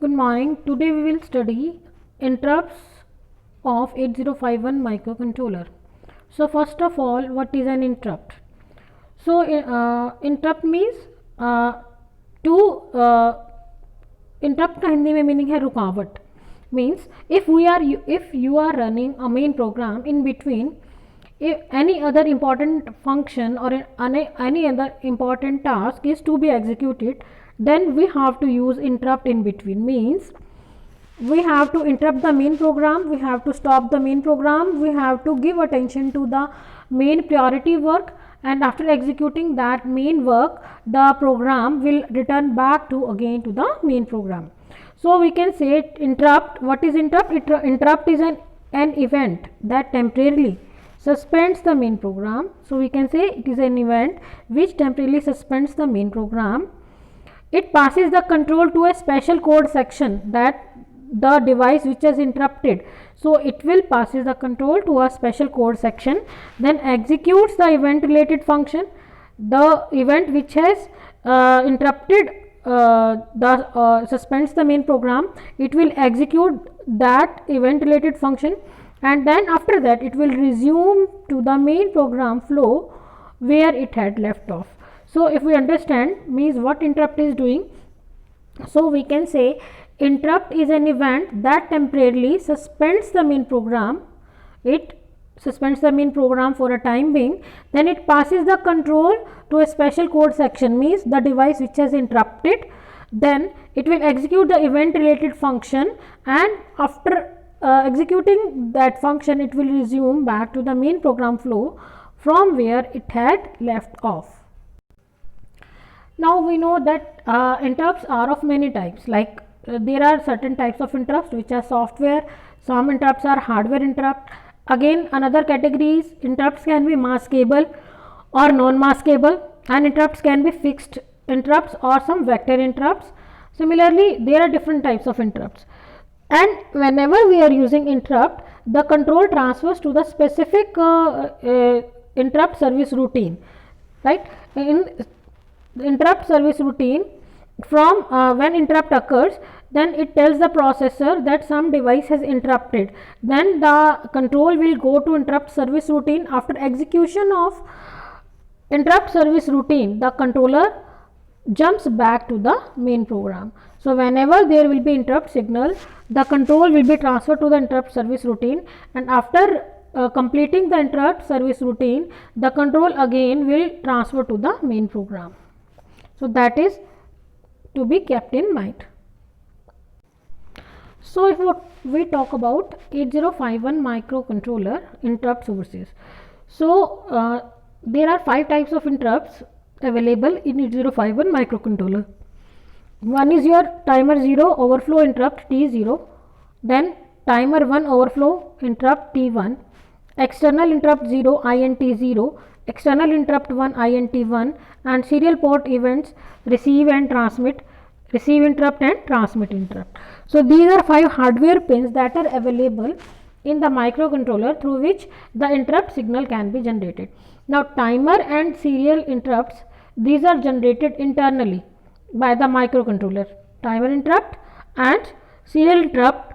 Good morning. Today we will study interrupts of 8051 microcontroller. So first of all, what is an interrupt? So interrupt means to interrupt का हिंदी में meaning है रुकावट. Means if you are running a main program in between, if any other important function or any other important task is to be executed, then we have to use interrupt in between. Means we have to interrupt the main program, we have to stop the main program, we have to give attention to the main priority work, and after executing that main work, the program will return back to again to the main program. So we can say interrupt. What is interrupt? Interrupt is an event that temporarily suspends the main program. So we can say it is an event which temporarily suspends the main program. It passes the control to a special code section that the device which is interrupted. So it will passes the control to a special code section, then executes the event related function. The event which has interrupted suspends the main program, it will execute that event related function, and then after that it will resume to the main program flow where it had left off. So if we understand means what interrupt is doing, so we can say interrupt is an event that temporarily suspends the main program. It suspends the main program for a time being, then it passes the control to a special code section, means the device which has interrupted, then it will execute the event related function, and after executing that function it will resume back to the main program flow from where it had left off. Now we know that interrupts are of many types, like there are certain types of interrupts which are software, some interrupts are hardware interrupt. Again another category is interrupts can be maskable or non-maskable, and interrupts can be fixed interrupts or some vector interrupts. Similarly there are different types of interrupts, and whenever we are using interrupt, the control transfers to the specific interrupt service routine, right? In the interrupt service routine, from when interrupt occurs, then it tells the processor that some device has interrupted, then the control will go to interrupt service routine. After execution of interrupt service routine, the controller jumps back to the main program. So whenever there will be interrupt signal, the control will be transferred to the interrupt service routine, and after completing the interrupt service routine, the control again will transfer to the main program. So that is to be kept in mind. So if we talk about 8051 microcontroller interrupt sources, so there are 5 types of interrupts available in 8051 microcontroller. One is your timer 0 overflow interrupt T0, then timer 1 overflow interrupt T1, external interrupt 0 INT0, external interrupt 1 INT1, and serial port events receive and transmit, receive interrupt and transmit interrupt. So these are 5 hardware pins that are available in the microcontroller through which the interrupt signal can be generated. Now timer and serial interrupts, these are generated internally by the microcontroller. Timer interrupt and serial interrupt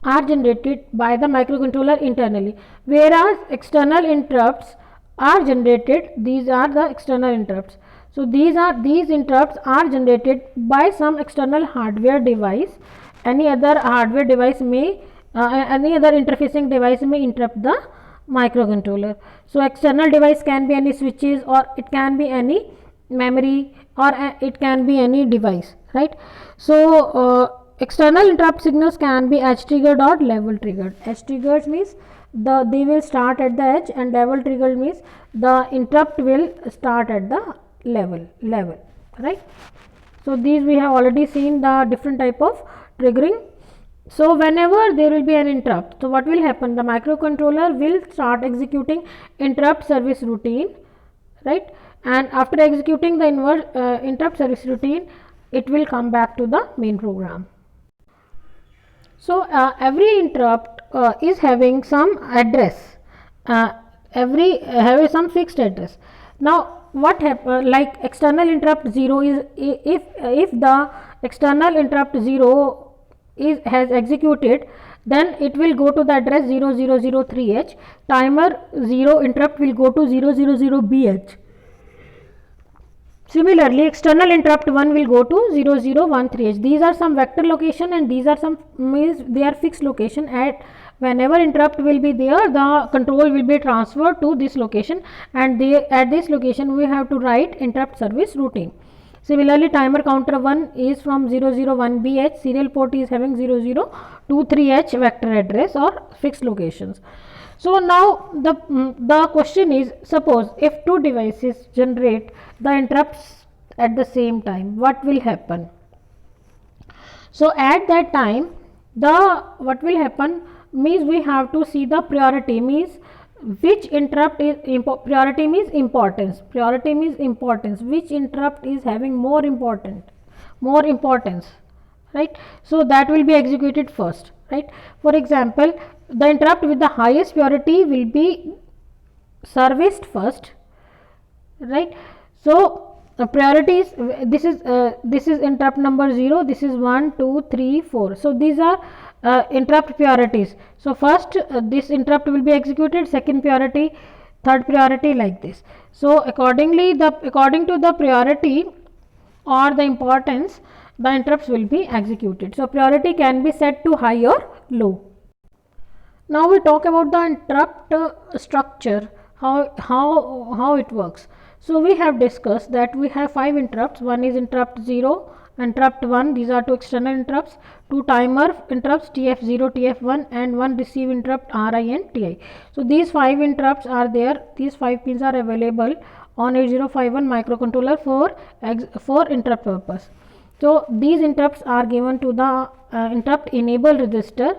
are generated by the microcontroller internally, whereas external interrupts are generated, these are the external interrupts. So these interrupts are generated by some external hardware device. Any other hardware device may any other interfacing device may interrupt the microcontroller. So external device can be any switches, or it can be any memory, or it can be any device, right? So external interrupt signals can be edge triggered or level triggered. Edge triggered means they will start at the edge, and level triggered means the interrupt will start at the level, right? So these we have already seen the different type of triggering. So whenever there will be an interrupt, so what will happen, the microcontroller will start executing interrupt service routine, right? And after executing the interrupt service routine, it will come back to the main program. So every interrupt is having some address, having some fixed address. Now what happen, like external interrupt 0 is if the external interrupt 0 has executed, then it will go to the address 0003H. Timer 0 interrupt will go to 000BH. Similarly, external interrupt 1 will go to 0013H. These are some vector location, and these are some means they are fixed location. At whenever interrupt will be there, the control will be transferred to this location, and at this location we have to write interrupt service routine. Similarly, timer counter 1 is from 001BH, serial port is having 0023H vector address or fixed locations. So now the question is, suppose if two devices generate the interrupts at the same time, what will happen? So at that time, what will happen means we have to see the priority, means which interrupt is priority means importance, which interrupt is having more importance, right? So that will be executed first, right? For example, the interrupt with the highest priority will be serviced first, right? So priorities, this is interrupt number 0, this is 1 2 3 4. So these are interrupt priorities. So first this interrupt will be executed, second priority, third priority, like this. So according to the priority or the importance, the interrupts will be executed. So priority can be set to high or low. Now we talk about the interrupt structure, how it works. So we have discussed that we have 5 interrupts. One is interrupt 0, interrupt 1, these are 2 external interrupts, 2 timer interrupts TF0, TF1, and 1 receive interrupt RI and TI. So these 5 interrupts are there, these 5 pins are available on 8051 microcontroller for interrupt purpose. So these interrupts are given to the interrupt enable register.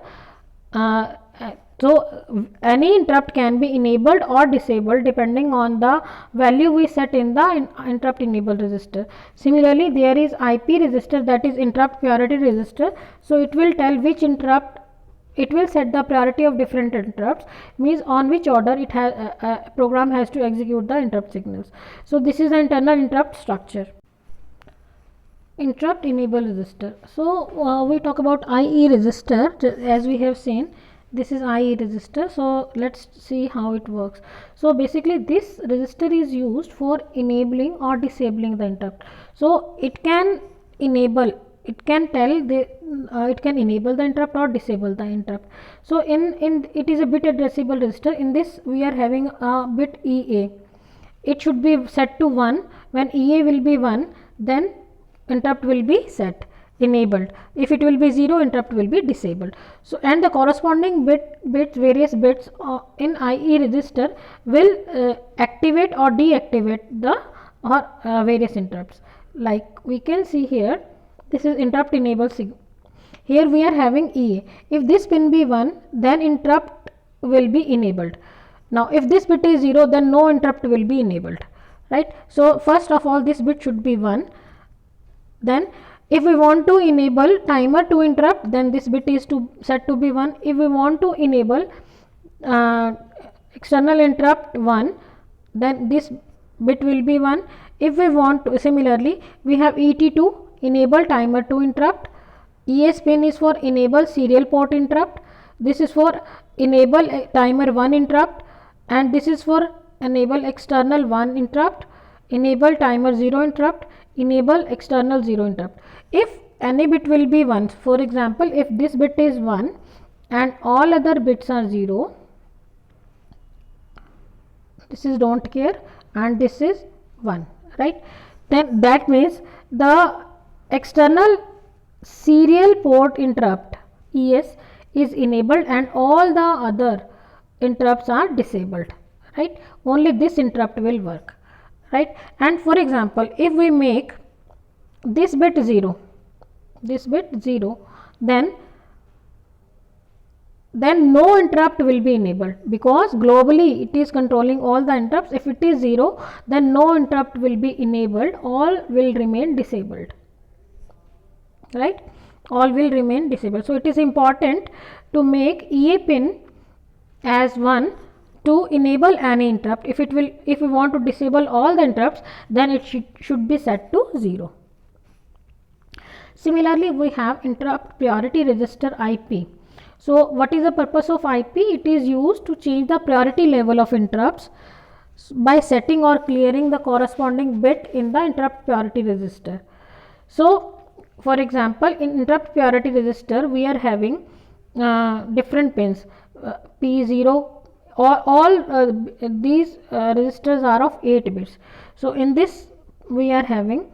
So any interrupt can be enabled or disabled depending on the value we set in the interrupt enable register. Similarly, there is IP register, that is interrupt priority register. So it will tell which interrupt, it will set the priority of different interrupts, means on which order it has program has to execute the interrupt signals. So this is the internal interrupt structure. Interrupt enable register. So we talk about IE register, as we have seen. This is IE register. So let's see how it works. So basically this register is used for enabling or disabling the interrupt. So it can enable, it can tell the it can enable the interrupt or disable the interrupt. So in it is a bit addressable register. In this we are having a bit EA. It should be set to 1. When EA will be 1, then interrupt will be set enabled. If it will be 0, interrupt will be disabled. So and the corresponding various bits in IE register will activate or deactivate the various interrupts. Like we can see here, this is interrupt enable signal. Here we are having EA. If this pin be 1, then interrupt will be enabled. Now if this bit is 0, then no interrupt will be enabled, right? So first of all, this bit should be 1. Then if we want to enable timer to interrupt, then this bit is set to be 1. If we want to enable external interrupt 1, then this bit will be 1. If we want to, similarly we have ET to enable timer to interrupt. ES pin is for enable serial port interrupt. This is for enable timer 1 interrupt, and this is for enable external 1 interrupt, enable timer 0 interrupt, enable external 0 interrupt. If any bit will be 1, for example, if this bit is 1 and all other bits are 0, this is don't care and this is 1, right? Then that means the external serial port interrupt ES is enabled and all the other interrupts are disabled, right? Only this interrupt will work, right? And for example, if we make this bit 0, then no interrupt will be enabled, because globally it is controlling all the interrupts. If it is 0, then no interrupt will be enabled, all will remain disabled, right? All will remain disabled. So it is important to make EA pin as 1 to enable any interrupt. If we want to disable all the interrupts, then it should be set to 0. Similarly, we have interrupt priority register IP. So what is the purpose of IP? It is used to change the priority level of interrupts by setting or clearing the corresponding bit in the interrupt priority register. So for example, in interrupt priority register we are having different pins, P0, all these registers are of 8 bits. So in this we are having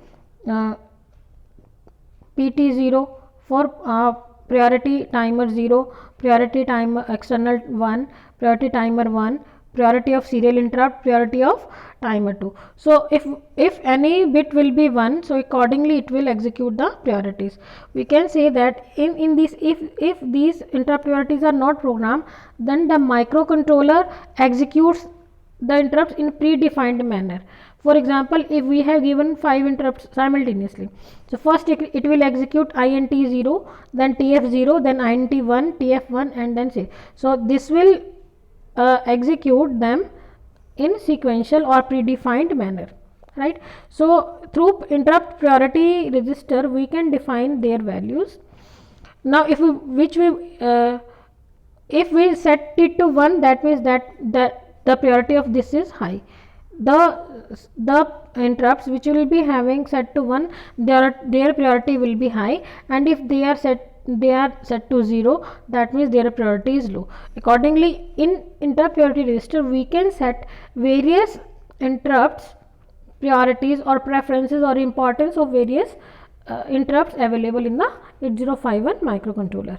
PT0 for priority timer 0, priority timer external 1, priority timer 1, priority of serial interrupt, priority of timer 2. So if any bit will be 1, so accordingly it will execute the priorities. We can say that in this, if these interrupt priorities are not programmed, then the microcontroller executes the interrupts in predefined manner. For example, if we have given 5 interrupts simultaneously, so first it will execute int 0, then tf 0, then int 1, tf 1, and then say. So this will execute them in sequential or predefined manner, right? So through interrupt priority register we can define their values. Now if we set it to 1, that means that the priority of this is high. The interrupts which will be having set to 1, their priority will be high, and if they are set to 0, that means their priority is low. Accordingly, in interrupt priority register we can set various interrupts priorities or preferences or importance of various interrupts available in the 8051 microcontroller.